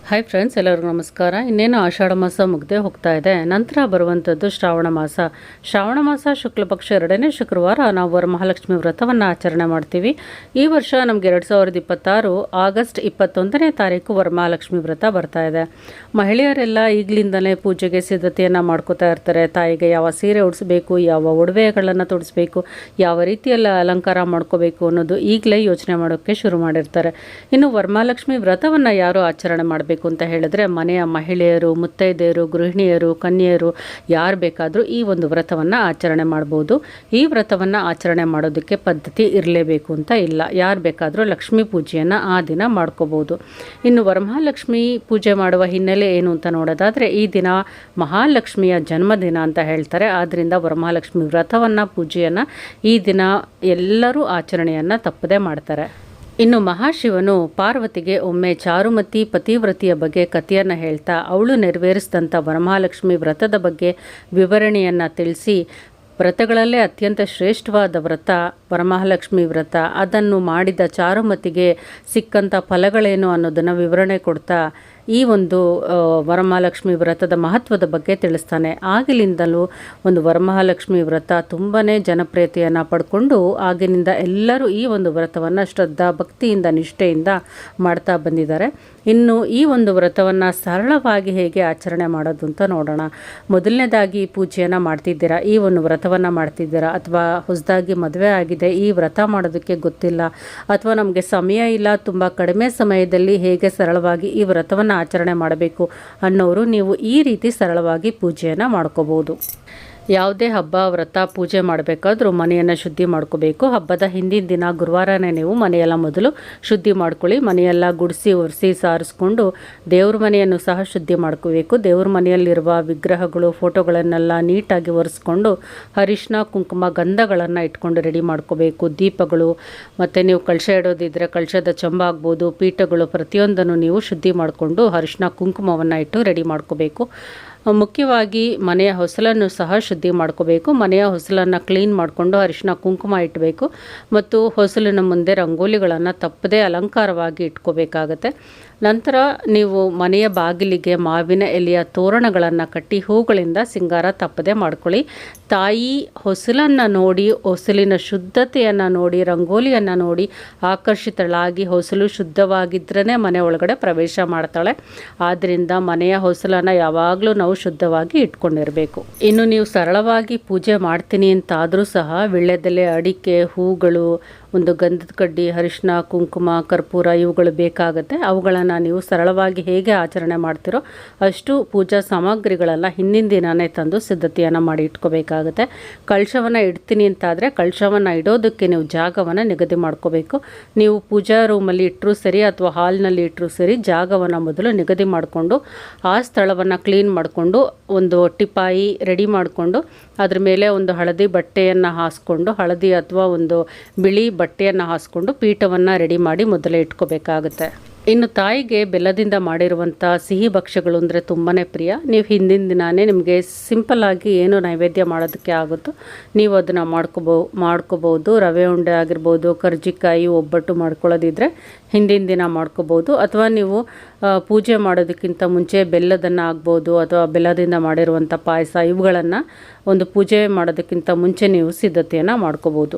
Hi friends, ಎಲ್ಲರಿಗೂ ನಮಸ್ಕಾರ. ಇನ್ನೇನು ಆಷಾಢ ಮಾಸ ಮುಗ್ದೇ ಹೋಗ್ತಾ ಇದೆ. ನಂತರ ಬರುವಂಥದ್ದು ಶ್ರಾವಣ ಮಾಸ. ಶ್ರಾವಣ ಮಾಸ ಶುಕ್ಲ ಪಕ್ಷ 2ನೇ ಶುಕ್ರವಾರ ನಾವು ವರಮಹಾಲಕ್ಷ್ಮಿ ವ್ರತವನ್ನು ಆಚರಣೆ ಮಾಡ್ತೀವಿ. ಈ ವರ್ಷ ನಮಗೆ 2026 ಆಗಸ್ಟ್ 21ನೇ ತಾರೀಕು ವರಮಹಾಲಕ್ಷ್ಮಿ ವ್ರತ ಬರ್ತಾ ಇದೆ. ಮಹಿಳೆಯರೆಲ್ಲ ಈಗಲಿಂದಲೇ ಪೂಜೆಗೆ ಸಿದ್ಧತೆಯನ್ನು ಮಾಡ್ಕೋತಾ ಇರ್ತಾರೆ. ತಾಯಿಗೆ ಯಾವ ಸೀರೆ ಉಡಿಸ್ಬೇಕು, ಯಾವ ಒಡವೆಗಳನ್ನು ತೊಡಿಸ್ಬೇಕು, ಯಾವ ರೀತಿಯೆಲ್ಲ ಅಲಂಕಾರ ಮಾಡ್ಕೋಬೇಕು ಅನ್ನೋದು ಈಗಲೇ ಯೋಚನೆ ಮಾಡೋಕ್ಕೆ ಶುರು ಮಾಡಿರ್ತಾರೆ. ಇನ್ನು ವರಮಹಾಲಕ್ಷ್ಮಿ ವ್ರತವನ್ನು ಯಾರು ಆಚರಣೆ ಮಾಡಬೇಕು ಅಂತ ಹೇಳಿದ್ರೆ ಮನೆಯ ಮಹಿಳೆಯರು, ಮುತ್ತೈದೆಯರು, ಗೃಹಿಣಿಯರು, ಕನ್ಯೆಯರು ಯಾರು ಬೇಕಾದರೂ ಈ ಒಂದು ವ್ರತವನ್ನು ಆಚರಣೆ ಮಾಡ್ಬೋದು. ಈ ವ್ರತವನ್ನು ಆಚರಣೆ ಮಾಡೋದಕ್ಕೆ ಪದ್ಧತಿ ಇರಲೇಬೇಕು ಅಂತ ಇಲ್ಲ. ಯಾರು ಬೇಕಾದರೂ ಲಕ್ಷ್ಮೀ ಪೂಜೆಯನ್ನು ಆ ದಿನ ಮಾಡ್ಕೋಬೋದು. ಇನ್ನು ವರಮಹಾಲಕ್ಷ್ಮಿ ಪೂಜೆ ಮಾಡುವ ಹಿನ್ನೆಲೆ ಏನು ಅಂತ ನೋಡೋದಾದರೆ, ಈ ದಿನ ಮಹಾಲಕ್ಷ್ಮಿಯ ಜನ್ಮದಿನ ಅಂತ ಹೇಳ್ತಾರೆ. ಆದ್ದರಿಂದ ವರಮಹಾಲಕ್ಷ್ಮಿ ವ್ರತವನ್ನು, ಪೂಜೆಯನ್ನು ಈ ದಿನ ಎಲ್ಲರೂ ಆಚರಣೆಯನ್ನು ತಪ್ಪದೇ ಮಾಡ್ತಾರೆ. ಇನ್ನು ಮಹಾಶಿವನು ಪಾರ್ವತಿಗೆ ಒಮ್ಮೆ ಚಾರುಮತಿ ಪತಿವ್ರತಿಯ ಬಗ್ಗೆ ಕಥೆಯನ್ನು ಹೇಳ್ತಾ ಅವಳು ನೆರವೇರಿಸಿದಂಥ ವರಮಹಾಲಕ್ಷ್ಮಿ ವ್ರತದ ಬಗ್ಗೆ ವಿವರಣೆಯನ್ನು ತಿಳಿಸಿ, ವ್ರತಗಳಲ್ಲೇ ಅತ್ಯಂತ ಶ್ರೇಷ್ಠವಾದ ವ್ರತ ವರಮಹಾಲಕ್ಷ್ಮಿ ವ್ರತ, ಅದನ್ನು ಮಾಡಿದ ಚಾರುಮತಿಗೆ ಸಿಕ್ಕಂಥ ಫಲಗಳೇನು ಅನ್ನೋದನ್ನು ವಿವರಣೆ ಕೊಡ್ತಾ ಈ ಒಂದು ವರಮಹಾಲಕ್ಷ್ಮಿ ವ್ರತದ ಮಹತ್ವದ ಬಗ್ಗೆ ತಿಳಿಸ್ತಾನೆ. ಆಗಿನಿಂದಲೂ ಒಂದು ವರಮಹಾಲಕ್ಷ್ಮಿ ವ್ರತ ತುಂಬಾ ಜನಪ್ರಿಯತೆಯನ್ನು ಪಡ್ಕೊಂಡು ಆಗಿನಿಂದ ಎಲ್ಲರೂ ಈ ಒಂದು ವ್ರತವನ್ನು ಶ್ರದ್ಧಾ ಭಕ್ತಿಯಿಂದ ನಿಷ್ಠೆಯಿಂದ ಮಾಡ್ತಾ ಬಂದಿದ್ದಾರೆ. ಇನ್ನು ಈ ಒಂದು ವ್ರತವನ್ನು ಸರಳವಾಗಿ ಹೇಗೆ ಆಚರಣೆ ಮಾಡೋದು ಅಂತ ನೋಡೋಣ. ಮೊದಲನೇದಾಗಿ ಪೂಜೆಯನ್ನು ಮಾಡ್ತಿದ್ದೀರಾ, ಈ ಒಂದು ವ್ರತವನ್ನು ಮಾಡ್ತಿದ್ದೀರಾ, ಅಥವಾ ಹೊಸದಾಗಿ ಮದುವೆ ಆಗಿದೆ, ಈ ವ್ರತ ಮಾಡೋದಕ್ಕೆ ಗೊತ್ತಿಲ್ಲ, ಅಥವಾ ನಮಗೆ ಸಮಯ ಇಲ್ಲ, ತುಂಬ ಕಡಿಮೆ ಸಮಯದಲ್ಲಿ ಹೇಗೆ ಸರಳವಾಗಿ ಈ ವ್ರತವನ್ನು ಆಚರಣೆ ಮಾಡಬೇಕು ಅನ್ನೋರು ನೀವು ಈ ರೀತಿ ಸರಳವಾಗಿ ಪೂಜೆಯನ್ನು ಮಾಡ್ಕೋಬೋದು. ಯಾವುದೇ ಹಬ್ಬ, ವ್ರತ, ಪೂಜೆ ಮಾಡಬೇಕಾದ್ರೂ ಮನೆಯನ್ನು ಶುದ್ಧಿ ಮಾಡ್ಕೋಬೇಕು. ಹಬ್ಬದ ಹಿಂದಿನ ದಿನ ಗುರುವಾರನೇ ನೀವು ಮನೆಯೆಲ್ಲ ಮೊದಲು ಶುದ್ಧಿ ಮಾಡ್ಕೊಳ್ಳಿ. ಮನೆಯೆಲ್ಲ ಗುಡಿಸಿ ಒರೆಸಿ ಸಾರಿಸ್ಕೊಂಡು ದೇವ್ರ ಮನೆಯನ್ನು ಸಹ ಶುದ್ಧಿ ಮಾಡ್ಕೋಬೇಕು. ದೇವ್ರ ಮನೆಯಲ್ಲಿರುವ ವಿಗ್ರಹಗಳು, ಫೋಟೋಗಳನ್ನೆಲ್ಲ ನೀಟಾಗಿ ಒರೆಸ್ಕೊಂಡು ಅರಿಶಿನ, ಕುಂಕುಮ, ಗಂಧಗಳನ್ನು ಇಟ್ಕೊಂಡು ರೆಡಿ ಮಾಡ್ಕೋಬೇಕು. ದೀಪಗಳು ಮತ್ತು ನೀವು ಕಳಶ ಇಡೋದಿದ್ದರೆ ಕಳಶದ ಚಂಬ ಆಗ್ಬೋದು, ಪೀಠಗಳು ಪ್ರತಿಯೊಂದನ್ನು ನೀವು ಶುದ್ಧಿ ಮಾಡಿಕೊಂಡು ಅರಿಶಿನ, ಕುಂಕುಮವನ್ನು ಇಟ್ಟು ರೆಡಿ ಮಾಡ್ಕೋಬೇಕು. ಮುಖ್ಯವಾಗಿ ಮನೆಯ ಹೊಸಲನ್ನು ಸಹ ಶುದ್ಧಿ ಮಾಡ್ಕೋಬೇಕು. ಮನೆಯ ಹೊಸಲನ್ನು ಕ್ಲೀನ್ ಮಾಡಿಕೊಂಡು ಅರಿಶಿನ, ಕುಂಕುಮ ಇಟ್ಟಬೇಕು. ಮತ್ತು ಹೊಸಲಿನ ಮುಂದೆ ರಂಗೋಲಿಗಳನ್ನು ತಪ್ಪದೇ ಅಲಂಕಾರವಾಗಿ ಇಟ್ಕೋಬೇಕಾಗತ್ತೆ. ನಂತರ ನೀವು ಮನೆಯ ಬಾಗಿಲಿಗೆ ಮಾವಿನ ಎಲೆಯ ತೋರಣಗಳನ್ನು ಕಟ್ಟಿ ಹೂಗಳಿಂದ ಸಿಂಗಾರ ತಪ್ಪದೆ ಮಾಡ್ಕೊಳ್ಳಿ. ತಾಯಿ ಹೊಸಲನ್ನು ನೋಡಿ, ಹೊಸಲಿನ ಶುದ್ಧತೆಯನ್ನು ನೋಡಿ, ರಂಗೋಲಿಯನ್ನು ನೋಡಿ ಆಕರ್ಷಿತಳಾಗಿ ಹೊಸಲು ಶುದ್ಧವಾಗಿದ್ರೇ ಮನೆ ಒಳಗಡೆ ಪ್ರವೇಶ ಮಾಡ್ತಾಳೆ. ಆದ್ದರಿಂದ ಮನೆಯ ಹೊಸಲನ್ನು ಯಾವಾಗಲೂ ನಾವು ಶುದ್ಧವಾಗಿ ಇಟ್ಕೊಂಡಿರಬೇಕು. ಇನ್ನು ನೀವು ಸರಳವಾಗಿ ಪೂಜೆ ಮಾಡ್ತೀನಿ ಅಂತಾದರೂ ಸಹ ವೀಳ್ಯದೆಲೆ, ಅಡಿಕೆ, ಹೂಗಳು, ಒಂದು ಗಂಧದ ಕಡ್ಡಿ, ಅರಿಶಿನ, ಕುಂಕುಮ, ಕರ್ಪೂರ ಇವುಗಳು ಬೇಕಾಗುತ್ತೆ. ಅವುಗಳನ್ನು ನೀವು ಸರಳವಾಗಿ ಹೇಗೆ ಆಚರಣೆ ಮಾಡ್ತೀರೋ ಅಷ್ಟು ಪೂಜಾ ಸಾಮಗ್ರಿಗಳೆಲ್ಲ ಹಿಂದಿನ ದಿನವೇ ತಂದು ಸಿದ್ಧತೆಯನ್ನು ಮಾಡಿ ಇಟ್ಕೋಬೇಕಾಗುತ್ತೆ. ಕಳಶವನ್ನು ಇಡ್ತೀನಿ ಅಂತಾದರೆ ಕಳಶವನ್ನು ಇಡೋದಕ್ಕೆ ನೀವು ಜಾಗವನ್ನು ನಿಗದಿ ಮಾಡ್ಕೋಬೇಕು. ನೀವು ಪೂಜಾ ರೂಮಲ್ಲಿ ಇಟ್ಟರೂ ಸರಿ ಅಥವಾ ಹಾಲ್ನಲ್ಲಿ ಇಟ್ಟರೂ ಸರಿ, ಜಾಗವನ್ನು ಮೊದಲು ನಿಗದಿ ಮಾಡಿಕೊಂಡು ಆ ಸ್ಥಳವನ್ನು ಕ್ಲೀನ್ ಮಾಡಿಕೊಂಡು ಒಂದು ಟಿಪಾಯಿ ರೆಡಿ ಮಾಡಿಕೊಂಡು ಅದ್ರ ಮೇಲೆ ಒಂದು ಹಳದಿ ಬಟ್ಟೆಯನ್ನು ಹಾಸ್ಕೊಂಡು, ಹಳದಿ ಅಥವಾ ಒಂದು ಬಿಳಿ ಬಟ್ಟೆಯನ್ನು ಹಾಸ್ಕೊಂಡು ಪೀಠವನ್ನು ರೆಡಿ ಮಾಡಿ ಮೊದಲೇ ಇಟ್ಕೋಬೇಕಾಗುತ್ತೆ. ಇನ್ನು ತಾಯಿಗೆ ಬೆಲ್ಲದಿಂದ ಮಾಡಿರುವಂಥ ಸಿಹಿ ಭಕ್ಷ್ಯಗಳು ಅಂದರೆ ತುಂಬಾ ಪ್ರಿಯ. ನೀವು ಹಿಂದಿನ ದಿನಾನೇ ನಿಮಗೆ ಸಿಂಪಲ್ಲಾಗಿ ಏನು ನೈವೇದ್ಯ ಮಾಡೋದಕ್ಕೆ ಆಗುತ್ತೋ ನೀವು ಅದನ್ನು ಮಾಡ್ಕೋಬೋದು. ರವೆ ಉಂಡೆ ಆಗಿರ್ಬೋದು, ಕರ್ಜಿಕಾಯಿ, ಒಬ್ಬಟ್ಟು ಮಾಡ್ಕೊಳ್ಳೋದಿದ್ರೆ ಹಿಂದಿನ ದಿನ ಮಾಡ್ಕೋಬೋದು. ಅಥವಾ ನೀವು ಪೂಜೆ ಮಾಡೋದಕ್ಕಿಂತ ಮುಂಚೆ ಬೆಲ್ಲದನ್ನು ಆಗ್ಬೋದು ಅಥವಾ ಬೆಲ್ಲದಿಂದ ಮಾಡಿರುವಂಥ ಪಾಯಸ ಇವುಗಳನ್ನು ಒಂದು ಪೂಜೆ ಮಾಡೋದಕ್ಕಿಂತ ಮುಂಚೆ ನೀವು ಸಿದ್ಧತೆಯನ್ನು ಮಾಡ್ಕೋಬೋದು.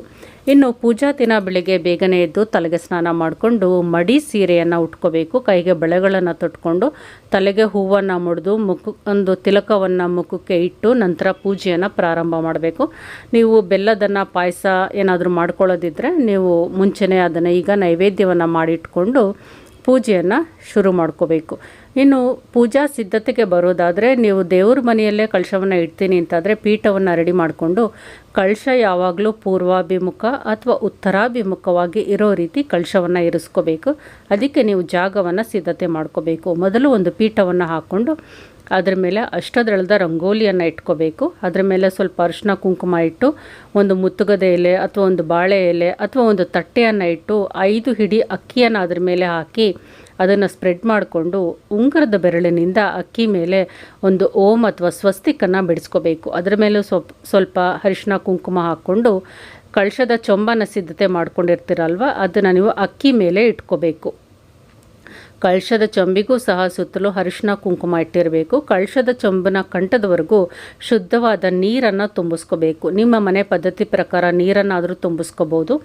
ಇನ್ನು ಪೂಜಾ ದಿನ ಬೆಳಿಗ್ಗೆ ಬೇಗನೆ ಎದ್ದು ತಲೆಗೆ ಸ್ನಾನ ಮಾಡಿಕೊಂಡು ಮಡಿ ಸೀರೆಯನ್ನು ಉಟ್ಕೋಬೇಕು. ಕೈಗೆ ಬಳೆಗಳನ್ನು ತೊಟ್ಕೊಂಡು ತಲೆಗೆ ಹೂವನ್ನು ಮುಡಿದು ಒಂದು ತಿಲಕವನ್ನು ಮುಖಕ್ಕೆ ಇಟ್ಟು ನಂತರ ಪೂಜೆಯನ್ನು ಪ್ರಾರಂಭ ಮಾಡಬೇಕು. ನೀವು ಬೆಲ್ಲದನ್ನು ಪಾಯಸ ಏನಾದರೂ ಮಾಡ್ಕೊಳ್ಳೋದಿದ್ದರೆ ನೀವು ಮುಂಚೆನೇ ಅದನ್ನು ಈಗ ನೈವೇದ್ಯವನ್ನು ಮಾಡಿಟ್ಕೊಂಡು ಪೂಜೆಯನ್ನು ಶುರು ಮಾಡ್ಕೋಬೇಕು. ಇನ್ನು ಪೂಜಾ ಸಿದ್ಧತೆಗೆ ಬರೋದಾದರೆ ನೀವು ದೇವ್ರ ಮನೆಯಲ್ಲೇ ಕಳಶವನ್ನು ಇಡ್ತೀನಿ ಅಂತಾದರೆ ಪೀಠವನ್ನು ರೆಡಿ ಮಾಡಿಕೊಂಡು ಕಳಶ ಯಾವಾಗಲೂ ಪೂರ್ವಾಭಿಮುಖ ಅಥವಾ ಉತ್ತರಾಭಿಮುಖವಾಗಿ ಇರೋ ರೀತಿ ಕಳಶವನ್ನು ಇರಿಸ್ಕೋಬೇಕು. ಅದಕ್ಕೆ ನೀವು ಜಾಗವನ್ನು ಸಿದ್ಧತೆ ಮಾಡ್ಕೋಬೇಕು. ಮೊದಲು ಒಂದು ಪೀಠವನ್ನು ಹಾಕ್ಕೊಂಡು ಅದರ ಮೇಲೆ ಅಷ್ಟದಳದ ರಂಗೋಲಿಯನ್ನು ಇಟ್ಕೋಬೇಕು. ಅದರ ಮೇಲೆ ಸ್ವಲ್ಪ ಅರಿಶಿನ, ಕುಂಕುಮ ಇಟ್ಟು ಒಂದು ಮುತ್ತುಗದ ಎಲೆ ಅಥವಾ ಒಂದು ಬಾಳೆ ಎಲೆ ಅಥವಾ ಒಂದು ತಟ್ಟೆಯನ್ನು ಇಟ್ಟು 5 ಹಿಡಿ ಅಕ್ಕಿಯನ್ನು ಅದರ ಮೇಲೆ ಹಾಕಿ ಅದನ್ನು ಸ್ಪ್ರೆಡ್ ಮಾಡಿಕೊಂಡು ಉಂಗುರದ ಬೆರಳಿನಿಂದ ಅಕ್ಕಿ ಮೇಲೆ ಒಂದು ಓಂ ಅಥವಾ ಸ್ವಸ್ತಿಕನ್ನು ಬಿಡಿಸ್ಕೋಬೇಕು. ಅದರ ಮೇಲೆ ಸ್ವಲ್ಪ ಅರಿಶಿನ, ಕುಂಕುಮ ಹಾಕ್ಕೊಂಡು ಕಳಶದ ಚೊಂಬನ ಸಿದ್ಧತೆ ಮಾಡ್ಕೊಂಡಿರ್ತೀರಲ್ವ, ಅದನ್ನು ನೀವು ಅಕ್ಕಿ ಮೇಲೆ ಇಟ್ಕೋಬೇಕು. ಕಳಶದ ಚಂಬಿಗೂ ಸಹ ಸುತ್ತಲೂ ಅರಿಶಿನ ಕುಂಕುಮ ಇಟ್ಟಿರಬೇಕು. ಕಳಶದ ಚಂಬಿನ ಕಂಠದವರೆಗೂ ಶುದ್ಧವಾದ ನೀರನ್ನು ತುಂಬಿಸ್ಕೋಬೇಕು. ನಿಮ್ಮ ಮನೆ ಪದ್ಧತಿ ಪ್ರಕಾರ ನೀರನ್ನಾದರೂ ತುಂಬಿಸ್ಕೋಬೋದು,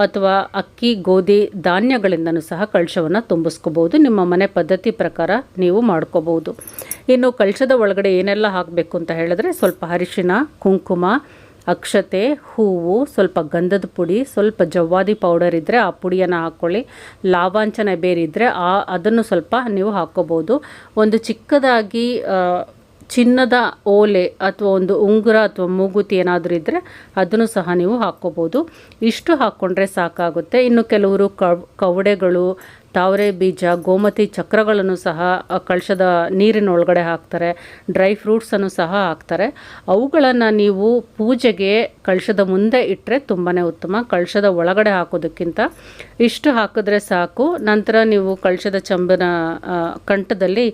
ಅಥವಾ ಅಕ್ಕಿ ಗೋಧಿ ಧಾನ್ಯಗಳಿಂದನೂ ಸಹ ಕಳಶವನ್ನು ತುಂಬಿಸ್ಕೋಬೋದು. ನಿಮ್ಮ ಮನೆ ಪದ್ಧತಿ ಪ್ರಕಾರ ನೀವು ಮಾಡ್ಕೋಬೋದು. ಇನ್ನು ಕಳಶದ ಒಳಗಡೆ ಏನೆಲ್ಲ ಹಾಕಬೇಕು ಅಂತ ಹೇಳಿದ್ರೆ, ಸ್ವಲ್ಪ ಅರಿಶಿನ ಕುಂಕುಮ, ಅಕ್ಷತೆ, ಹೂವು, ಸ್ವಲ್ಪ ಗಂಧದ ಪುಡಿ, ಸ್ವಲ್ಪ ಜವ್ವಾದಿ ಪೌಡರ್ ಇದ್ದರೆ ಆ ಪುಡಿಯನ್ನು ಹಾಕ್ಕೊಳ್ಳಿ. ಲಾವಾಂಚನ ಬೇರೆ ಇದ್ದರೆ ಅದನ್ನು ಸ್ವಲ್ಪ ನೀವು ಹಾಕ್ಕೋಬೋದು. ಒಂದು ಚಿಕ್ಕದಾಗಿ ಚಿನ್ನದ ಓಲೆ ಅಥವಾ ಒಂದು ಉಂಗುರ ಅಥವಾ ಮೂಗುತಿ ಏನಾದರೂ ಇದ್ದರೆ ಅದನ್ನು ಸಹ ನೀವು ಹಾಕ್ಕೋಬೋದು. ಇಷ್ಟು ಹಾಕ್ಕೊಂಡ್ರೆ ಸಾಕಾಗುತ್ತೆ. ಇನ್ನು ಕೆಲವರು ಕವಡೆಗಳು, ತಾವರೆ ಬೀಜ, ಗೋಮತಿ ಚಕ್ರಗಳನ್ನು ಸಹ ಕಳಶದ ನೀರಿನ ಒಳಗಡೆ ಹಾಕ್ತಾರೆ. ಡ್ರೈ ಫ್ರೂಟ್ಸನ್ನು ಸಹ ಹಾಕ್ತಾರೆ. ಅವುಗಳನ್ನು ನೀವು ಪೂಜೆಗೆ ಕಳಶದ ಮುಂದೆ ಇಟ್ಟರೆ ತುಂಬಾ ಉತ್ತಮ. ಕಳಶದ ಒಳಗಡೆ ಹಾಕೋದಕ್ಕಿಂತ ಇಷ್ಟು ಹಾಕಿದ್ರೆ ಸಾಕು. ನಂತರ ನೀವು ಕಳಶದ ಚಂಬಿನ ಕಂಠದಲ್ಲಿ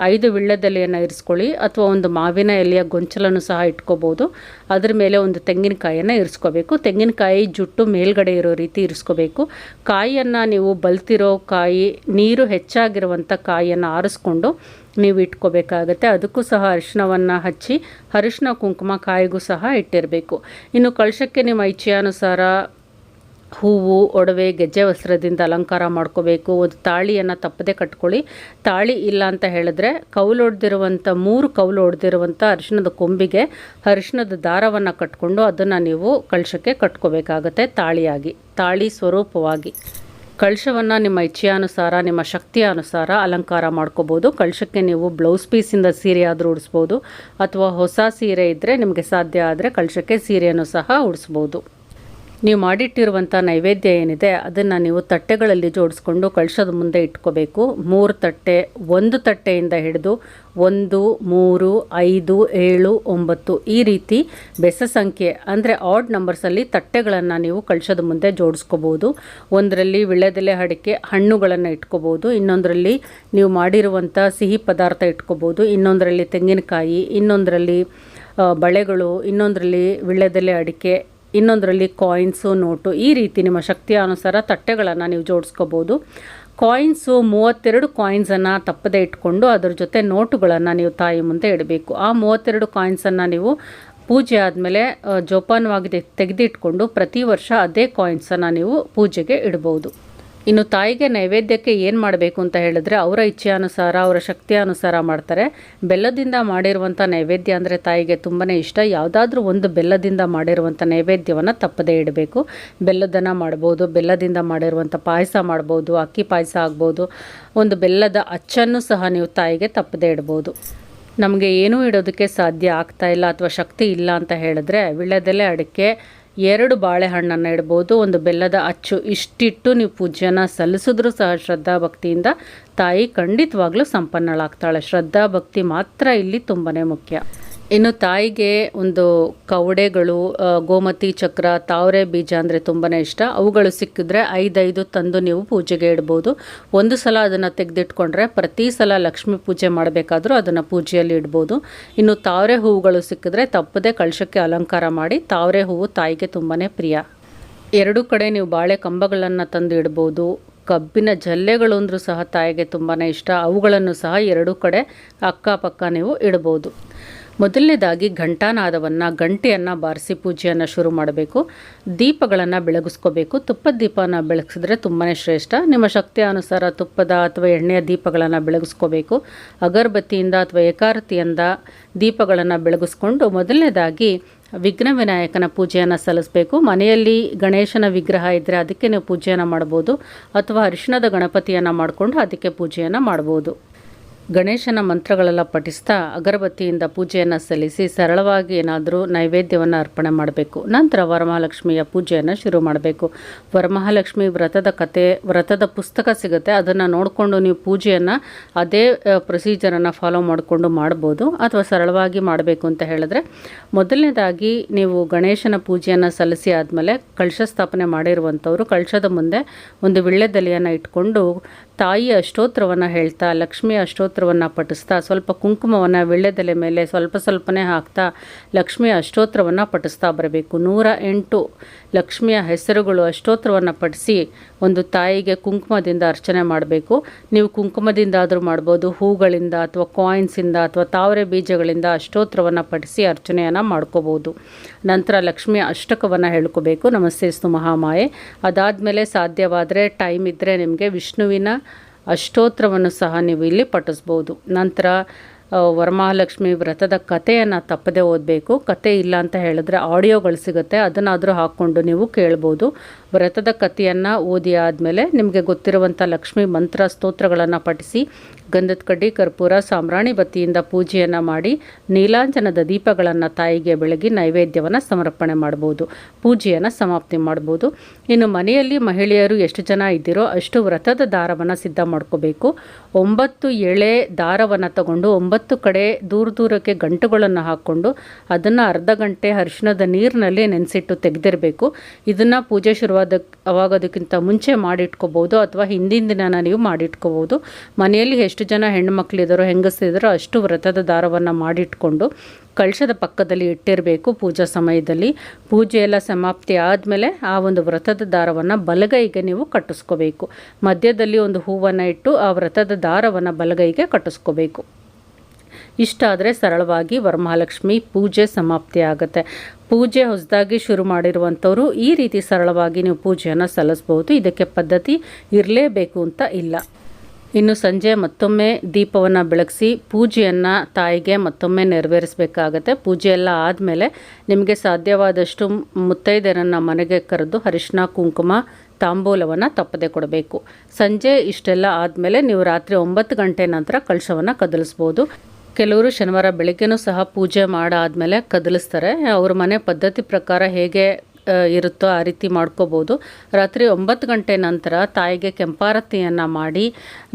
5 ವೀಳ್ಯದೆಲೆಯನ್ನು ಇರಿಸ್ಕೊಳ್ಳಿ, ಅಥವಾ ಒಂದು ಮಾವಿನ ಎಲೆಯ ಗೊಂಚಲನ್ನು ಸಹ ಇಟ್ಕೋಬೋದು. ಅದ್ರ ಮೇಲೆ ಒಂದು ತೆಂಗಿನಕಾಯಿಯನ್ನು ಇರಿಸ್ಕೋಬೇಕು. ತೆಂಗಿನಕಾಯಿ ಜುಟ್ಟು ಮೇಲ್ಗಡೆ ಇರೋ ರೀತಿ ಇರಿಸ್ಕೋಬೇಕು. ಕಾಯಿಯನ್ನು ನೀವು ಬಲ್ತಿರೋ ಕಾಯಿ, ನೀರು ಹೆಚ್ಚಾಗಿರುವಂಥ ಕಾಯಿಯನ್ನು ಆರಿಸ್ಕೊಂಡು ನೀವು ಇಟ್ಕೋಬೇಕಾಗತ್ತೆ. ಅದಕ್ಕೂ ಸಹ ಅರಿಶಿನವನ್ನು ಹಚ್ಚಿ, ಅರಿಶಿನ ಕುಂಕುಮ ಕಾಯಿಗೂ ಸಹ ಇಟ್ಟಿರಬೇಕು. ಇನ್ನು ಕಳಶಕ್ಕೆ ನಿಮ್ಮ ಇಚ್ಛೆಯಾನುಸಾರ ಹೂವು, ಒಡವೆ, ಗೆಜ್ಜೆ ವಸ್ತ್ರದಿಂದ ಅಲಂಕಾರ ಮಾಡ್ಕೋಬೇಕು. ಒಂದು ತಾಳಿಯನ್ನು ತಪ್ಪದೆ ಕಟ್ಕೊಳ್ಳಿ. ತಾಳಿ ಇಲ್ಲ ಅಂತ ಹೇಳಿದ್ರೆ ಕೌಲೊಡ್ದಿರುವಂಥ 3 ಕೌಲು ಹೊಡೆದಿರುವಂಥ ಅರಿಶಿಣದ ಕೊಂಬಿಗೆ ಅರಿಶಿಣದ ದಾರವನ್ನು ಕಟ್ಕೊಂಡು ಅದನ್ನು ನೀವು ಕಳಶಕ್ಕೆ ಕಟ್ಕೋಬೇಕಾಗತ್ತೆ. ತಾಳಿ ಸ್ವರೂಪವಾಗಿ ಕಳಶವನ್ನು ನಿಮ್ಮ ಇಚ್ಛೆಯಾನುಸಾರ, ನಿಮ್ಮ ಶಕ್ತಿಯ ಅನುಸಾರ ಅಲಂಕಾರ ಮಾಡ್ಕೋಬೋದು. ಕಳಶಕ್ಕೆ ನೀವು ಬ್ಲೌಸ್ ಪೀಸಿಂದ ಸೀರೆ ಆದರೂ ಉಡಿಸ್ಬೋದು, ಅಥವಾ ಹೊಸ ಸೀರೆ ಇದ್ದರೆ ನಿಮಗೆ ಸಾಧ್ಯ ಆದರೆ ಕಳಶಕ್ಕೆ ಸೀರೆಯನ್ನು ಸಹ ಉಡಿಸ್ಬೋದು. ನೀವು ಮಾಡಿಟ್ಟಿರುವಂಥ ನೈವೇದ್ಯ ಏನಿದೆ ಅದನ್ನು ನೀವು ತಟ್ಟೆಗಳಲ್ಲಿ ಜೋಡಿಸ್ಕೊಂಡು ಕಳಶದ ಮುಂದೆ ಇಟ್ಕೋಬೇಕು. 3 ತಟ್ಟೆ, 1 ತಟ್ಟೆಯಿಂದ ಹಿಡಿದು 1, 3, 5, 7, 9 ಈ ರೀತಿ ಬೆಸ ಸಂಖ್ಯೆ ಅಂದರೆ ಆಡ್ ನಂಬರ್ಸಲ್ಲಿ ತಟ್ಟೆಗಳನ್ನು ನೀವು ಕಳಶದ ಮುಂದೆ ಜೋಡಿಸ್ಕೋಬೋದು. ಒಂದರಲ್ಲಿ ವೀಳ್ಯದೆಲೆ, ಅಡಿಕೆ, ಹಣ್ಣುಗಳನ್ನು ಇಟ್ಕೋಬೋದು. ಇನ್ನೊಂದರಲ್ಲಿ ನೀವು ಮಾಡಿರುವಂಥ ಸಿಹಿ ಪದಾರ್ಥ ಇಟ್ಕೋಬೋದು. ಇನ್ನೊಂದರಲ್ಲಿ ತೆಂಗಿನಕಾಯಿ, ಇನ್ನೊಂದರಲ್ಲಿ ಬಳೆಗಳು, ಇನ್ನೊಂದರಲ್ಲಿ ವೀಳ್ಯದೆಲೆ, ಅಡಿಕೆ, ಇನ್ನೊಂದರಲ್ಲಿ ಕಾಯಿನ್ಸು, ನೋಟು. ಈ ರೀತಿ ನಿಮ್ಮ ಶಕ್ತಿಯ ಅನುಸಾರ ತಟ್ಟೆಗಳನ್ನು ನೀವು ಜೋಡಿಸ್ಕೋಬೋದು. ಕಾಯಿನ್ಸು 32 ಕಾಯಿನ್ಸನ್ನು ತಪ್ಪದೆ ಇಟ್ಕೊಂಡು ಅದರ ಜೊತೆ ನೋಟುಗಳನ್ನು ನೀವು ತಾಯಿ ಮುಂದೆ ಇಡಬೇಕು. ಆ 32 ಕಾಯಿನ್ಸನ್ನು ನೀವು ಪೂಜೆ ಆದಮೇಲೆ ಜೋಪಾನವಾಗಿ ತೆಗೆದಿಟ್ಕೊಂಡು ಪ್ರತಿ ವರ್ಷ ಅದೇ ಕಾಯಿನ್ಸನ್ನು ನೀವು ಪೂಜೆಗೆ ಇಡ್ಬೋದು. ಇನ್ನು ತಾಯಿಗೆ ನೈವೇದ್ಯಕ್ಕೆ ಏನು ಮಾಡಬೇಕು ಅಂತ ಹೇಳಿದ್ರೆ ಅವರ ಇಚ್ಛೆಯಾನುಸಾರ, ಅವರ ಶಕ್ತಿಯ ಅನುಸಾರ ಮಾಡ್ತಾರೆ. ಬೆಲ್ಲದಿಂದ ಮಾಡಿರುವಂಥ ನೈವೇದ್ಯ ಅಂದರೆ ತಾಯಿಗೆ ತುಂಬಾ ಇಷ್ಟ. ಯಾವುದಾದ್ರೂ ಒಂದು ಬೆಲ್ಲದಿಂದ ಮಾಡಿರುವಂಥ ನೈವೇದ್ಯವನ್ನು ತಪ್ಪದೇ ಇಡಬೇಕು. ಬೆಲ್ಲದನ್ನ ಮಾಡ್ಬೋದು, ಬೆಲ್ಲದಿಂದ ಮಾಡಿರುವಂಥ ಪಾಯಸ ಮಾಡ್ಬೋದು, ಅಕ್ಕಿ ಪಾಯಸ ಆಗ್ಬೋದು. ಒಂದು ಬೆಲ್ಲದ ಅಚ್ಚನ್ನು ಸಹ ನೀವು ತಾಯಿಗೆ ತಪ್ಪದೇ ಇಡ್ಬೋದು. ನಮಗೆ ಏನೂ ಇಡೋದಕ್ಕೆ ಸಾಧ್ಯ ಆಗ್ತಾ ಇಲ್ಲ ಅಥವಾ ಶಕ್ತಿ ಇಲ್ಲ ಅಂತ ಹೇಳಿದ್ರೆ ವೀಳ್ಯದೆಲೆ, ಅಡಿಕೆ, 2 ಬಾಳೆಹಣ್ಣನ್ನು ಇಡ್ಬೋದು, ಒಂದು ಬೆಲ್ಲದ ಅಚ್ಚು. ಇಷ್ಟಿಟ್ಟು ನೀವು ಪೂಜೆಯನ್ನು ಸಲ್ಲಿಸಿದ್ರೂ ಸಹ ಶ್ರದ್ಧಾ ಭಕ್ತಿಯಿಂದ ತಾಯಿ ಖಂಡಿತವಾಗ್ಲೂ ಸಂಪನ್ನಳಾಗ್ತಾಳೆ. ಶ್ರದ್ಧಾ ಭಕ್ತಿ ಮಾತ್ರ ಇಲ್ಲಿ ತುಂಬಾ ಮುಖ್ಯ. ಇನ್ನು ತಾಯಿಗೆ ಒಂದು ಕವಡೆಗಳು, ಗೋಮತಿ ಚಕ್ರ, ತಾವರೆ ಬೀಜ ಅಂದರೆ ತುಂಬಾ ಇಷ್ಟ. ಅವುಗಳು ಸಿಕ್ಕಿದ್ರೆ 5 ತಂದು ನೀವು ಪೂಜೆಗೆ ಇಡ್ಬೋದು. ಒಂದು ಸಲ ಅದನ್ನು ತೆಗೆದಿಟ್ಕೊಂಡ್ರೆ ಪ್ರತಿ ಸಲ ಲಕ್ಷ್ಮೀ ಪೂಜೆ ಮಾಡಬೇಕಾದ್ರೂ ಅದನ್ನು ಪೂಜೆಯಲ್ಲಿ ಇಡ್ಬೋದು. ಇನ್ನು ತಾವರೆ ಹೂವುಗಳು ಸಿಕ್ಕಿದ್ರೆ ತಪ್ಪದೆ ಕಳಶಕ್ಕೆ ಅಲಂಕಾರ ಮಾಡಿ. ತಾವರೆ ಹೂವು ತಾಯಿಗೆ ತುಂಬಾ ಪ್ರಿಯ. 2 ಕಡೆ ನೀವು ಬಾಳೆ ಕಂಬಗಳನ್ನು ತಂದು ಇಡ್ಬೋದು. ಕಬ್ಬಿನ ಜಲ್ಲೆಗಳು ಅಂದರೂ ಸಹ ತಾಯಿಗೆ ತುಂಬಾ ಇಷ್ಟ. ಅವುಗಳನ್ನು ಸಹ 2 ಕಡೆ ಅಕ್ಕಪಕ್ಕ ನೀವು ಇಡ್ಬೋದು. ಮೊದಲನೇದಾಗಿ ಗಂಟೆಯನ್ನು ಬಾರಿಸಿ ಪೂಜೆಯನ್ನು ಶುರು ಮಾಡಬೇಕು. ದೀಪಗಳನ್ನು ಬೆಳಗಿಸ್ಕೋಬೇಕು. ತುಪ್ಪದ ದೀಪನ ಬೆಳಗಿಸಿದ್ರೆ ತುಂಬಾ ಶ್ರೇಷ್ಠ. ನಿಮ್ಮ ಶಕ್ತಿಯ ಅನುಸಾರ ತುಪ್ಪದ ಅಥವಾ ಎಣ್ಣೆಯ ದೀಪಗಳನ್ನು ಬೆಳಗಿಸ್ಕೋಬೇಕು. ಅಗರಬತ್ತಿಯಿಂದ ಅಥವಾ ಏಕಾರತಿಯಿಂದ ದೀಪಗಳನ್ನು ಬೆಳಗಿಸ್ಕೊಂಡು ಮೊದಲನೇದಾಗಿ ವಿಘ್ನ ವಿನಾಯಕನ ಪೂಜೆಯನ್ನು ಸಲ್ಲಿಸಬೇಕು. ಮನೆಯಲ್ಲಿ ಗಣೇಶನ ವಿಗ್ರಹ ಇದ್ದರೆ ಅದಕ್ಕೆ ನೀವು ಪೂಜೆಯನ್ನು ಮಾಡ್ಬೋದು, ಅಥವಾ ಅರಿಶಿಣದ ಗಣಪತಿಯನ್ನು ಮಾಡಿಕೊಂಡು ಅದಕ್ಕೆ ಪೂಜೆಯನ್ನು ಮಾಡ್ಬೋದು. ಗಣೇಶನ ಮಂತ್ರಗಳೆಲ್ಲ ಪಠಿಸ್ತಾ ಅಗರಬತ್ತಿಯಿಂದ ಪೂಜೆಯನ್ನು ಸಲ್ಲಿಸಿ ಸರಳವಾಗಿ ಏನಾದರೂ ನೈವೇದ್ಯವನ್ನು ಅರ್ಪಣೆ ಮಾಡಬೇಕು. ನಂತರ ವರಮಹಾಲಕ್ಷ್ಮಿಯ ಪೂಜೆಯನ್ನು ಶುರು ಮಾಡಬೇಕು. ವರಮಹಾಲಕ್ಷ್ಮಿ ವ್ರತದ ಕತೆ, ವ್ರತದ ಪುಸ್ತಕ ಸಿಗುತ್ತೆ, ಅದನ್ನು ನೋಡಿಕೊಂಡು ನೀವು ಪೂಜೆಯನ್ನು ಅದೇ ಪ್ರೊಸೀಜರನ್ನು ಫಾಲೋ ಮಾಡಿಕೊಂಡು ಮಾಡ್ಬೋದು. ಅಥವಾ ಸರಳವಾಗಿ ಮಾಡಬೇಕು ಅಂತ ಹೇಳಿದ್ರೆ ಮೊದಲನೇದಾಗಿ ನೀವು ಗಣೇಶನ ಪೂಜೆಯನ್ನು ಸಲ್ಲಿಸಿ ಆದಮೇಲೆ ಕಳಶ ಸ್ಥಾಪನೆ ಮಾಡಿರುವಂಥವರು ಕಳಶದ ಮುಂದೆ ಒಂದು ವೀಳ್ಯದೆಲೆಯನ್ನು ಇಟ್ಕೊಂಡು ತಾಯಿಯ ಅಷ್ಟೋತ್ರವನ್ನು ಹೇಳ್ತಾ, ಲಕ್ಷ್ಮಿಯ ಅಷ್ಟೋತ್ರ ಅಷ್ಟೋತ್ತರವನ್ನು ಪಠಿಸ್ತಾ ಸ್ವಲ್ಪ ಕುಂಕುಮವನ್ನು ವೀಳ್ಯದೆಲೆ ಮೇಲೆ ಸ್ವಲ್ಪನೇ ಹಾಕ್ತಾ ಲಕ್ಷ್ಮಿಯ ಅಷ್ಟೋತ್ತರವನ್ನು ಪಠಿಸ್ತಾ ಬರಬೇಕು. 108 ಲಕ್ಷ್ಮಿಯ ಹೆಸರುಗಳು ಅಷ್ಟೋತ್ತರವನ್ನು ಪಠಿಸಿ ಒಂದು ತಾಯಿಗೆ ಕುಂಕುಮದಿಂದ ಅರ್ಚನೆ ಮಾಡಬೇಕು. ನೀವು ಕುಂಕುಮದಿಂದ ಆದರೂ ಮಾಡ್ಬೋದು, ಹೂಗಳಿಂದ ಅಥವಾ ಕಾಯಿನ್ಸಿಂದ ಅಥವಾ ತಾವರೆ ಬೀಜಗಳಿಂದ ಅಷ್ಟೋತ್ತರವನ್ನು ಪಠಿಸಿ ಅರ್ಚನೆಯನ್ನು ಮಾಡ್ಕೋಬೋದು. ನಂತರ ಲಕ್ಷ್ಮಿಯ ಅಷ್ಟಕವನ್ನು ಹೇಳ್ಕೋಬೇಕು, ನಮಸ್ತೆಸ್ತು ಮಹಾಮಾಯೆ. ಅದಾದಮೇಲೆ ಸಾಧ್ಯವಾದರೆ ಟೈಮ್ ಇದ್ದರೆ ನಿಮಗೆ ವಿಷ್ಣುವಿನ ಅಷ್ಟೋತ್ತರವನ್ನು ಸಹ ನೀವು ಇಲ್ಲಿ ಪಠಿಸ್ಬೋದು. ನಂತರ ವರಮಹಾಲಕ್ಷ್ಮಿ ವ್ರತದ ಕಥೆಯನ್ನು ತಪ್ಪದೆ ಓದಬೇಕು. ಕತೆ ಇಲ್ಲ ಅಂತ ಹೇಳಿದ್ರೆ ಆಡಿಯೋಗಳು ಸಿಗುತ್ತೆ, ಅದನ್ನಾದರೂ ಹಾಕ್ಕೊಂಡು ನೀವು ಕೇಳ್ಬೋದು. ವ್ರತದ ಕಥೆಯನ್ನು ಓದಿ ಆದಮೇಲೆ ನಿಮಗೆ ಗೊತ್ತಿರುವಂಥ ಲಕ್ಷ್ಮಿ ಮಂತ್ರ ಸ್ತೋತ್ರಗಳನ್ನು ಪಠಿಸಿ ಗಂಧದ ಕಡ್ಡಿ, ಕರ್ಪೂರ, ಸಾಂಬ್ರಾಣಿ ಬತ್ತಿಯಿಂದ ಪೂಜೆಯನ್ನು ಮಾಡಿ ನೀಲಾಂಜನದ ದೀಪಗಳನ್ನು ತಾಯಿಗೆ ಬೆಳಗಿ ನೈವೇದ್ಯವನ್ನು ಸಮರ್ಪಣೆ ಮಾಡ್ಬೋದು. ಪೂಜೆಯನ್ನು ಸಮಾಪ್ತಿ ಮಾಡ್ಬೋದು. ಇನ್ನು ಮನೆಯಲ್ಲಿ ಮಹಿಳೆಯರು ಎಷ್ಟು ಜನ ಇದ್ದೀರೋ ಅಷ್ಟು ವ್ರತದ ದಾರವನ್ನು ಸಿದ್ಧ ಮಾಡ್ಕೋಬೇಕು. 9 ಎಳೆ ದಾರವನ್ನು ತಗೊಂಡು 9 ಕಡೆ ದೂರಕ್ಕೆ ಗಂಟುಗಳನ್ನು ಹಾಕ್ಕೊಂಡು ಅದನ್ನು ಅರ್ಧ ಗಂಟೆ ಅರಿಶಿಣದ ನೀರಿನಲ್ಲಿ ನೆನೆಸಿಟ್ಟು ತೆಗೆದಿರಬೇಕು. ಇದನ್ನು ಪೂಜೆ ಆಗೋದಕ್ಕಿಂತ ಮುಂಚೆ ಮಾಡಿಟ್ಕೋಬೋದು ಅಥವಾ ಹಿಂದಿನ ದಿನ ನೀವು ಮಾಡಿಟ್ಕೋಬೋದು. ಮನೆಯಲ್ಲಿ ಎಷ್ಟು ಜನ ಹೆಣ್ಣುಮಕ್ಳಿದಾರೋ ಹೆಂಗಸರಿದ್ದಾರೋ ಅಷ್ಟು ವ್ರತದ ದಾರವನ್ನು ಮಾಡಿಟ್ಕೊಂಡು ಕಳಶದ ಪಕ್ಕದಲ್ಲಿ ಇಟ್ಟಿರಬೇಕು. ಪೂಜಾ ಸಮಯದಲ್ಲಿ ಪೂಜೆ ಎಲ್ಲ ಸಮಾಪ್ತಿ ಆದಮೇಲೆ ಆ ಒಂದು ವ್ರತದ ದಾರವನ್ನು ಬಲಗೈಗೆ ನೀವು ಕಟ್ಟಿಸ್ಕೋಬೇಕು. ಮಧ್ಯದಲ್ಲಿ ಒಂದು ಹೂವನ್ನು ಇಟ್ಟು ಆ ವ್ರತದ ದಾರವನ್ನು ಬಲಗೈಗೆ ಕಟ್ಟಿಸ್ಕೋಬೇಕು. ಇಷ್ಟಾದರೆ ಸರಳವಾಗಿ ವರಮಹಾಲಕ್ಷ್ಮಿ ಪೂಜೆ ಸಮಾಪ್ತಿ ಆಗುತ್ತೆ. ಪೂಜೆ ಹೊಸದಾಗಿ ಶುರು ಮಾಡಿರುವಂಥವರು ಈ ರೀತಿ ಸರಳವಾಗಿ ನೀವು ಪೂಜೆಯನ್ನು ಸಲ್ಲಿಸ್ಬೋದು. ಇದಕ್ಕೆ ಪದ್ಧತಿ ಇರಲೇಬೇಕು ಅಂತ ಇಲ್ಲ. ಇನ್ನು ಸಂಜೆ ಮತ್ತೊಮ್ಮೆ ದೀಪವನ್ನು ಬೆಳಗಿಸಿ ಪೂಜೆಯನ್ನು ತಾಯಿಗೆ ಮತ್ತೊಮ್ಮೆ ನೆರವೇರಿಸಬೇಕಾಗತ್ತೆ. ಪೂಜೆ ಎಲ್ಲ ಆದಮೇಲೆ ನಿಮಗೆ ಸಾಧ್ಯವಾದಷ್ಟು ಮುತ್ತೈದೆಯರನ್ನು ಮನೆಗೆ ಕರೆದು ಅರಿಶಿನ, ಕುಂಕುಮ, ತಾಂಬೂಲವನ್ನು ತಪ್ಪದೆ ಕೊಡಬೇಕು. ಸಂಜೆ ಇಷ್ಟೆಲ್ಲ ಆದಮೇಲೆ ನೀವು ರಾತ್ರಿ 9 ಗಂಟೆ ನಂತರ ಕಳಶವನ್ನು ಕದಲಿಸ್ಬೋದು. ಕೆಲವರು ಶನಿವಾರ ಬೆಳಗ್ಗೆನೂ ಸಹ ಪೂಜೆ ಮಾಡಾದಮೇಲೆ ಕದಲಿಸ್ತಾರೆ. ಅವ್ರ ಮನೆ ಪದ್ಧತಿ ಪ್ರಕಾರ ಹೇಗೆ ಇರುತ್ತೋ ಆ ರೀತಿ ಮಾಡ್ಕೋಬೋದು. ರಾತ್ರಿ 9 ಗಂಟೆ ನಂತರ ತಾಯಿಗೆ ಕೆಂಪಾರತಿಯನ್ನು ಮಾಡಿ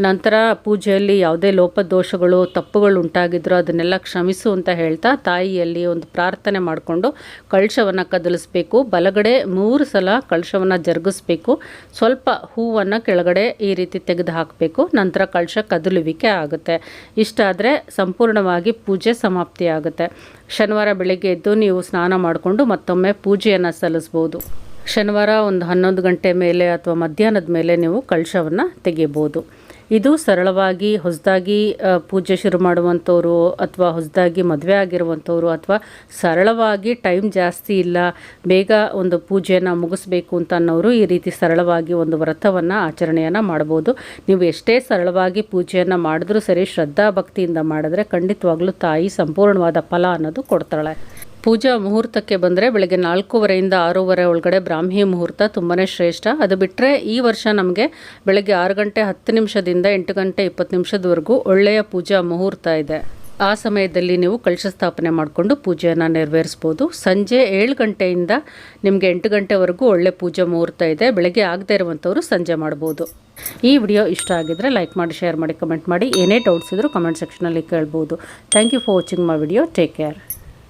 ನಂತರ ಪೂಜೆಯಲ್ಲಿ ಯಾವುದೇ ಲೋಪದೋಷಗಳು ತಪ್ಪುಗಳು ಉಂಟಾಗಿದ್ರೂ ಅದನ್ನೆಲ್ಲ ಕ್ಷಮಿಸು ಅಂತ ಹೇಳ್ತಾ ತಾಯಿಯಲ್ಲಿ ಒಂದು ಪ್ರಾರ್ಥನೆ ಮಾಡಿಕೊಂಡು ಕಳಶವನ್ನು ಕದಲಿಸ್ಬೇಕು. ಬಲಗಡೆ 3 ಸಲ ಕಳಶವನ್ನು ಜರುಗಿಸ್ಬೇಕು. ಸ್ವಲ್ಪ ಹೂವನ್ನು ಕೆಳಗಡೆ ಈ ರೀತಿ ತೆಗೆದು ಹಾಕಬೇಕು. ನಂತರ ಕಳಶ ಕದಲುವಿಕೆ ಆಗುತ್ತೆ. ಇಷ್ಟಾದರೆ ಸಂಪೂರ್ಣವಾಗಿ ಪೂಜೆ ಸಮಾಪ್ತಿ ಆಗುತ್ತೆ. ಶನಿವಾರ ಬೆಳಗ್ಗೆ ಎದ್ದು ನೀವು ಸ್ನಾನ ಮಾಡಿಕೊಂಡು ಮತ್ತೊಮ್ಮೆ ಪೂಜೆಯನ್ನು ಸಲ್ಲಿಸ್ಬೋದು. ಶನಿವಾರ ಒಂದು 11 ಗಂಟೆ ಮೇಲೆ ಅಥವಾ ಮಧ್ಯಾಹ್ನದ ಮೇಲೆ ನೀವು ಕಳಶವನ್ನು ತೆಗಿಬೋದು. ಇದು ಸರಳವಾಗಿ ಹೊಸದಾಗಿ ಪೂಜೆ ಶುರು ಮಾಡುವಂಥವ್ರು ಅಥವಾ ಹೊಸದಾಗಿ ಮದುವೆ ಆಗಿರುವಂಥವ್ರು ಅಥವಾ ಸರಳವಾಗಿ ಟೈಮ್ ಜಾಸ್ತಿ ಇಲ್ಲ, ಬೇಗ ಒಂದು ಪೂಜೆಯನ್ನು ಮುಗಿಸ್ಬೇಕು ಅಂತ ಅನ್ನೋರು ಈ ರೀತಿ ಸರಳವಾಗಿ ಒಂದು ವ್ರತವನ್ನು ಆಚರಣೆಯನ್ನು ಮಾಡ್ಬೋದು. ನೀವು ಎಷ್ಟೇ ಸರಳವಾಗಿ ಪೂಜೆಯನ್ನು ಮಾಡಿದ್ರೂ ಸರಿ, ಶ್ರದ್ಧಾ ಭಕ್ತಿಯಿಂದ ಮಾಡಿದ್ರೆ ಖಂಡಿತವಾಗ್ಲೂ ತಾಯಿ ಸಂಪೂರ್ಣವಾದ ಫಲ ಅನ್ನೋದು ಕೊಡ್ತಾಳೆ. ಪೂಜಾ ಮುಹೂರ್ತಕ್ಕೆ ಬಂದರೆ ಬೆಳಗ್ಗೆ 4:30ಯಿಂದ 6:30 ಒಳಗಡೆ ಬ್ರಾಹ್ಮಿ ಮುಹೂರ್ತ ತುಂಬಾ ಶ್ರೇಷ್ಠ. ಅದು ಬಿಟ್ಟರೆ ಈ ವರ್ಷ ನಮಗೆ ಬೆಳಗ್ಗೆ 6 ಗಂಟೆ 10 ನಿಮಿಷದಿಂದ 8 ಗಂಟೆ 20 ನಿಮಿಷದವರೆಗೂ ಒಳ್ಳೆಯ ಪೂಜಾ ಮುಹೂರ್ತ ಇದೆ. ಆ ಸಮಯದಲ್ಲಿ ನೀವು ಕಳಶ ಸ್ಥಾಪನೆ ಮಾಡಿಕೊಂಡು ಪೂಜೆಯನ್ನು ನೆರವೇರಿಸ್ಬೋದು. ಸಂಜೆ 7 ಗಂಟೆಯಿಂದ ನಿಮಗೆ 8 ಗಂಟೆವರೆಗೂ ಒಳ್ಳೆ ಪೂಜಾ ಮುಹೂರ್ತ ಇದೆ. ಬೆಳಗ್ಗೆ ಆಗದೇ ಇರುವಂಥವರು ಸಂಜೆ ಮಾಡ್ಬೋದು. ಈ ವಿಡಿಯೋ ಇಷ್ಟ ಆಗಿದ್ದರೆ ಲೈಕ್ ಮಾಡಿ, ಶೇರ್ ಮಾಡಿ, ಕಮೆಂಟ್ ಮಾಡಿ. ಏನೇ ಡೌಟ್ಸ್ ಇದ್ದರೂ ಕಮೆಂಟ್ ಸೆಕ್ಷನಲ್ಲಿ ಕೇಳ್ಬೋದು. Thank you for watching my video. Take care.